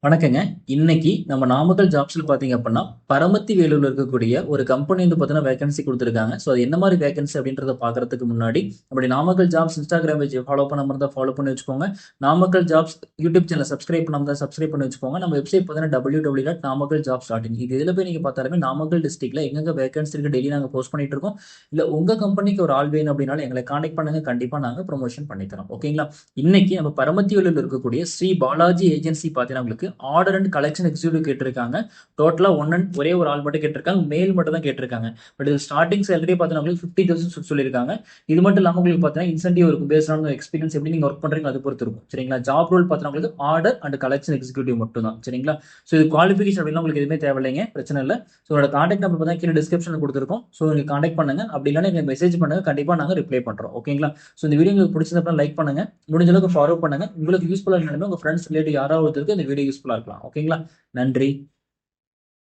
வணக்கங்க. இன்னைக்கு நம்ம நாமக்கல் ஜாப்ஸ்ல பார்த்தீங்க அப்படின்னா, பரமத்தி வேலூர்ல இருக்கக்கூடிய ஒரு கம்பெனி வந்து பார்த்தீங்கன்னா வேகன்சி குடுத்துருக்காங்க. ஸோ அது என்ன மாரி வேகன்சி அப்படின்றத பார்க்கறதுக்கு முன்னாடி, நம்முடைய Namakkal jobs Instagram page follow பண்ணாம இருந்தா ஃபாலோ பண்ணி வச்சுக்கோங்க. Namakkal jobs YouTube channel subscribe பண்ணாம இருந்தா சப்ஸ்கிரைப் பண்ணி வச்சுக்கோங்க. நம்ம வெப்சைட் பார்த்தீங்கன்னா www.namakalJobs.in. இது எதுல போய் நீங்க பார்த்தாலுமே நாமக்கல் டிஸ்ட்ரிக்ட்ல எங்கெங்க வேகன்சி இருக்கு டெய்லி நாங்க போஸ்ட் பண்ணிட்டு இருக்கோம். இல்ல உங்க கம்பெனிக்கு ஒரு ஆள் வேணும் அப்படின்னாலும் எங்களை கான்டாக்ட் பண்ணுங்க. கண்டிப்பா நாங்க ப்ரமோஷன் பண்ணி தரோம். ஓகேங்களா? இன்னைக்கு நம்ம பரமத்தி வேலூர்ல இருக்கக்கூடிய ஸ்ரீ பாலாஜி ஏஜென்சி பார்த்தீங்கன்னா உங்களுக்கு ஆர்டர் அண்ட் கலெக்ஷன் எக்ஸிக்யூட்டிவ் கேட்டிருக்காங்க. டோட்டலா ஒரே ஒரு ஆள் மட்டும் கேட்டிருக்காங்க. மேல் மட்டும் தான் கேட்டிருக்காங்க. பட் இது ஸ்டார்டிங் சேலரி பார்த்தீங்கன்னா உங்களுக்கு 50,000 சொல்லியிருக்காங்க. இது மட்டும் இல்லாம உங்களுக்கு பார்த்தீங்கன்னா இன்சென்டிவ் இருக்கும். பேஸ்ட் ஆன் எக்ஸ்பீரியன்ஸ் எப்படி நீங்க ஒர்க் பண்றீங்க அது பொறுத்து இருக்கும். சரிங்களா? ஜாப் ரோல் பார்த்தீங்கன்னா உங்களுக்கு ஆர்டர் அண்ட் கலெக்ஷன் எக்ஸிக்யூட்டிவ் மட்டும் தான். சரிங்களா? ஸோ இது குவாலிஃபிகேஷன் அப்படின்னா உங்களுக்கு எதுவுமே தேவையில்லைங்க. பிரச்சனை இல்லை. ஸோ உங்களோட கான்டாக்ட் நம்பர் பார்த்தா கீழே டிஸ்கிரிப்ஷன்ல கொடுத்துருக்கோம். ஸோ நீங்க கான்டாக்ட் பண்ணுங்க. அப்படி இல்லைன்னா நீங்க மெசேஜ் பண்ணுங்க. கண்டிப்பா நாங்க ரிப்ளை பண்றோம். ஓகேங்களா? ஸோ இந்த வீடியோ உங்களுக்கு பிடிச்சிருந்தா லைக் பண்ணுங்க. முடிஞ்ச அளவுக்கு ஃபாலோ பண்ணுங்க. உங்களுக்கு யூஸ்ஃபுல்லா இருந்தாலுமே உங்க ஃப்ரெண்ட்ஸ் ரிலேட்டிவ் யாராவது ஒருத்தருக்கு இந்த வீடியோ யூஸ்ஃபுல்லா இருக்கலாம். ஓகேங்களா? நன்றி.